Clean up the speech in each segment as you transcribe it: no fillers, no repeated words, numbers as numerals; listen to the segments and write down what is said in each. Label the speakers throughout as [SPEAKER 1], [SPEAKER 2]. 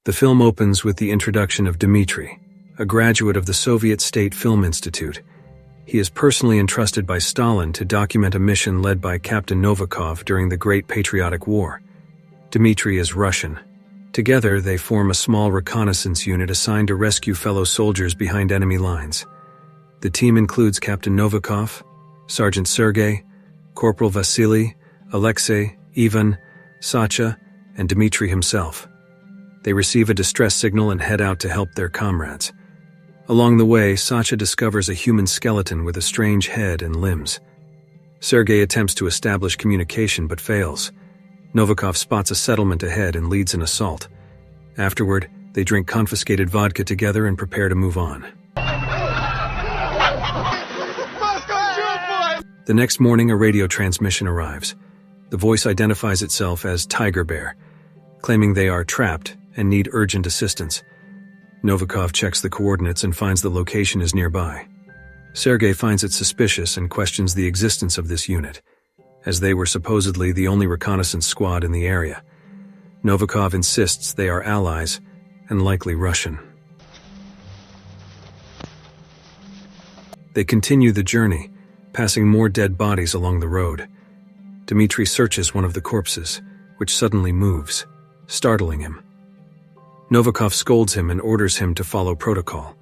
[SPEAKER 1] The film opens with the introduction of Dmitry, a graduate of the Soviet State Film Institute. He is personally entrusted by Stalin to document a mission led by Captain Novikov during the Great Patriotic War. Dmitry is Russian. Together, they form a small reconnaissance unit assigned to rescue fellow soldiers behind enemy lines. The team includes Captain Novikov, Sergeant Sergei, Corporal Vasily, Alexei, Ivan, Sacha, and Dmitry himself. They receive a distress signal and head out to help their comrades. Along the way, Sacha discovers a human skeleton with a strange head and limbs. Sergei attempts to establish communication but fails. Novikov spots a settlement ahead and leads an assault. Afterward, they drink confiscated vodka together and prepare to move on. The next morning, a radio transmission arrives. The voice identifies itself as Tiger Bear, claiming they are trapped and need urgent assistance. Novikov checks the coordinates and finds the location is nearby. Sergei finds it suspicious and questions the existence of this unit, as they were supposedly the only reconnaissance squad in the area. Novikov insists they are allies and likely Russian. They continue the journey, passing more dead bodies along the road. Dmitry searches one of the corpses, which suddenly moves, startling him. Novikov scolds him and orders him to follow protocol.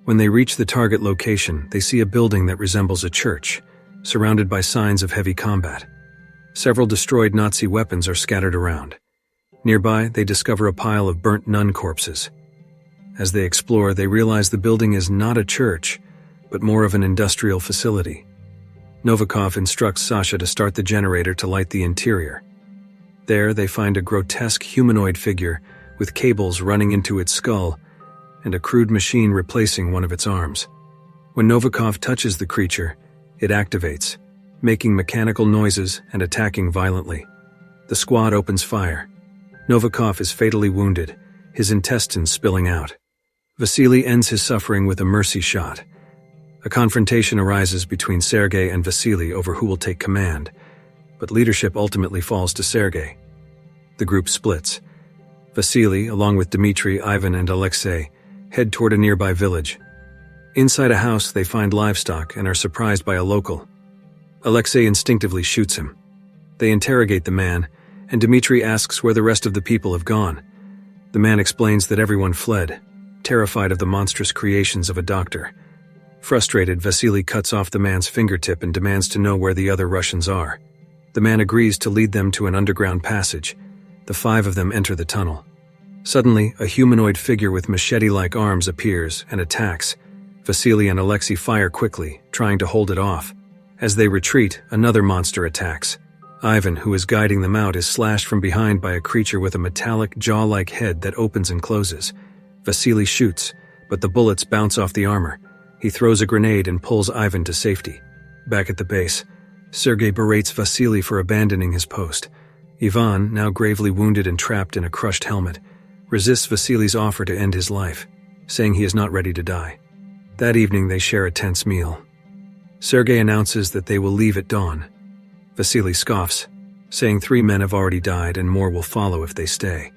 [SPEAKER 1] When they reach the target location, they see a building that resembles a church, surrounded by signs of heavy combat. Several destroyed Nazi weapons are scattered around. Nearby, they discover a pile of burnt nun corpses. As they explore, they realize the building is not a church, but more of an industrial facility. Novikov instructs Sasha to start the generator to light the interior. There, they find a grotesque humanoid figure with cables running into its skull and a crude machine replacing one of its arms. When Novikov touches the creature, it activates, making mechanical noises and attacking violently. The squad opens fire. Novikov is fatally wounded, his intestines spilling out. Vasily ends his suffering with a mercy shot. A confrontation arises between Sergei and Vasily over who will take command, but leadership ultimately falls to Sergei. The group splits. Vasily, along with Dmitry, Ivan, and Alexei, head toward a nearby village. Inside a house, they find livestock and are surprised by a local. Alexei instinctively shoots him. They interrogate the man, and Dmitry asks where the rest of the people have gone. The man explains that everyone fled, terrified of the monstrous creations of a doctor. Frustrated, Vasily cuts off the man's fingertip and demands to know where the other Russians are. The man agrees to lead them to an underground passage. The five of them enter the tunnel. Suddenly, a humanoid figure with machete-like arms appears and attacks. Vasily and Alexei fire quickly, trying to hold it off. As they retreat, another monster attacks. Ivan, who is guiding them out, is slashed from behind by a creature with a metallic, jaw-like head that opens and closes. Vasily shoots, but the bullets bounce off the armor. He throws a grenade and pulls Ivan to safety. Back at the base, Sergei berates Vasily for abandoning his post. Ivan, now gravely wounded and trapped in a crushed helmet, resists Vasily's offer to end his life, saying he is not ready to die. That evening they share a tense meal. Sergei announces that they will leave at dawn. Vasily scoffs, saying 3 men have already died and more will follow if they stay.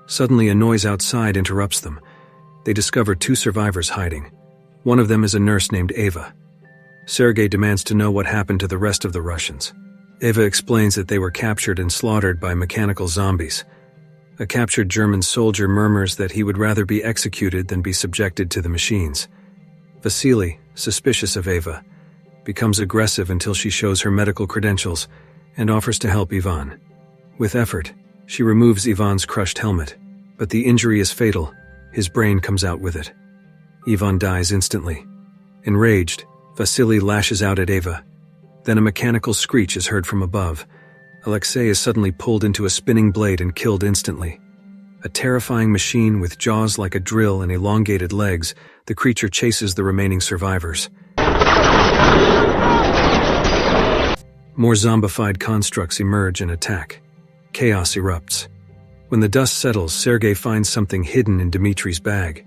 [SPEAKER 1] Suddenly a noise outside interrupts them. They discover 2 survivors hiding. One of them is a nurse named Eva. Sergei demands to know what happened to the rest of the Russians. Eva explains that they were captured and slaughtered by mechanical zombies. A captured German soldier murmurs that he would rather be executed than be subjected to the machines. Vasily, suspicious of Eva, becomes aggressive until she shows her medical credentials and offers to help Ivan. With effort, she removes Ivan's crushed helmet, but the injury is fatal. His brain comes out with it. Ivan dies instantly. Enraged, Vasily lashes out at Eva. Then a mechanical screech is heard from above. Alexei is suddenly pulled into a spinning blade and killed instantly. A terrifying machine with jaws like a drill and elongated legs, the creature chases the remaining survivors. More zombified constructs emerge and attack. Chaos erupts. When the dust settles, Sergei finds something hidden in Dmitry's bag.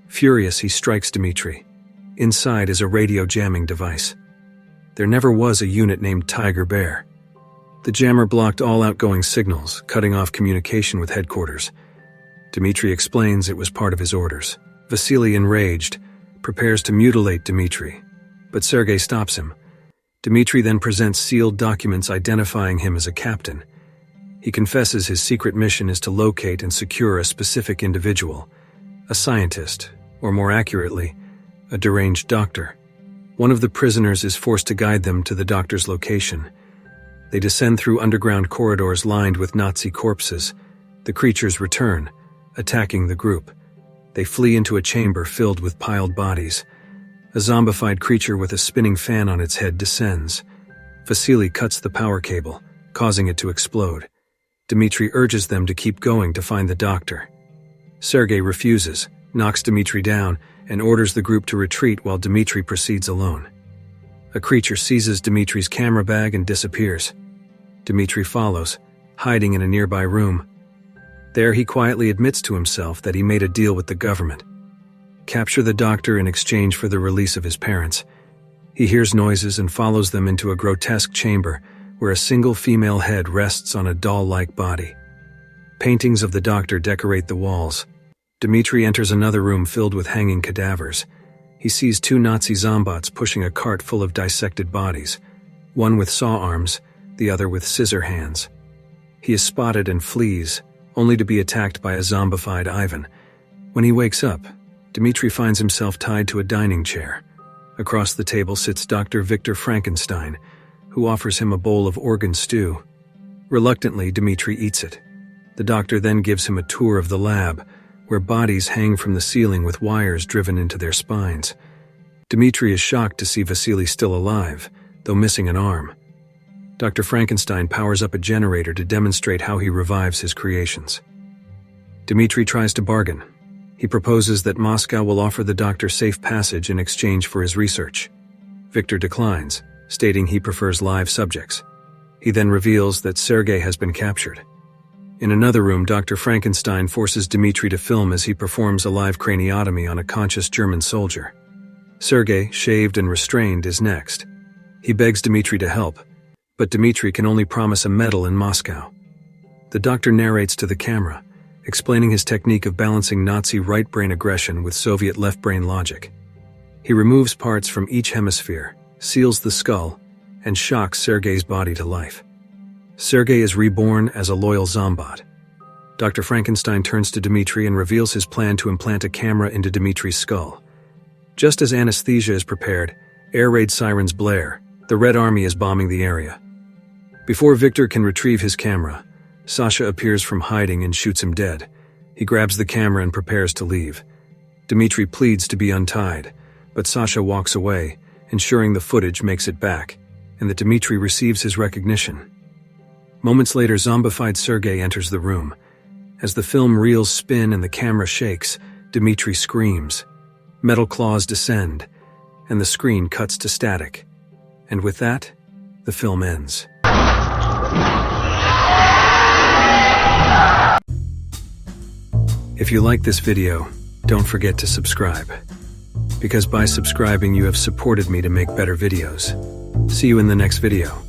[SPEAKER 1] Furious, he strikes Dmitry. Inside is a radio jamming device. There never was a unit named Tiger Bear. The jammer blocked all outgoing signals, cutting off communication with headquarters. Dmitri explains it was part of his orders. Vasily, enraged, prepares to mutilate Dmitri, but Sergei stops him. Dmitri then presents sealed documents identifying him as a captain. He confesses his secret mission is to locate and secure a specific individual, a scientist, or more accurately, a deranged doctor. One of the prisoners is forced to guide them to the doctor's location. They descend through underground corridors lined with Nazi corpses. The creatures return, attacking the group. They flee into a chamber filled with piled bodies. A zombified creature with a spinning fan on its head descends. Vasily cuts the power cable, causing it to explode. Dmitri urges them to keep going to find the doctor. Sergei refuses, knocks Dmitri down, and orders the group to retreat while Dmitri proceeds alone. A creature seizes Dmitri's camera bag and disappears. Dmitri follows, hiding in a nearby room. There he quietly admits to himself that he made a deal with the government. Capture the doctor in exchange for the release of his parents. He hears noises and follows them into a grotesque chamber where a single female head rests on a doll-like body. Paintings of the doctor decorate the walls. Dmitri enters another room filled with hanging cadavers. He sees two Nazi zombots pushing a cart full of dissected bodies, one with saw arms, the other with scissor hands. He is spotted and flees, only to be attacked by a zombified Ivan. When he wakes up, Dmitri finds himself tied to a dining chair. Across the table sits Dr. Victor Frankenstein, who offers him a bowl of organ stew. Reluctantly, Dmitri eats it. The doctor then gives him a tour of the lab, where bodies hang from the ceiling with wires driven into their spines. Dmitri is shocked to see Vasily still alive, though missing an arm. Dr. Frankenstein powers up a generator to demonstrate how he revives his creations. Dmitri tries to bargain. He proposes that Moscow will offer the doctor safe passage in exchange for his research. Victor declines, stating he prefers live subjects. He then reveals that Sergei has been captured. In another room, Dr. Frankenstein forces Dmitri to film as he performs a live craniotomy on a conscious German soldier. Sergei, shaved and restrained, is next. He begs Dmitri to help, but Dmitri can only promise a medal in Moscow. The doctor narrates to the camera, explaining his technique of balancing Nazi right-brain aggression with Soviet left-brain logic. He removes parts from each hemisphere, seals the skull, and shocks Sergei's body to life. Sergei is reborn as a loyal zombot. Dr. Frankenstein turns to Dmitri and reveals his plan to implant a camera into Dmitri's skull. Just as anesthesia is prepared, air raid sirens blare. The Red Army is bombing the area. Before Victor can retrieve his camera, Sasha appears from hiding and shoots him dead. He grabs the camera and prepares to leave. Dmitri pleads to be untied, but Sasha walks away, ensuring the footage makes it back, and that Dmitri receives his recognition. Moments later, zombified Sergei enters the room. As the film reels spin and the camera shakes, Dmitri screams. Metal claws descend, and the screen cuts to static. And with that, the film ends. If you like this video, don't forget to subscribe. Because by subscribing, you have supported me to make better videos. See you in the next video.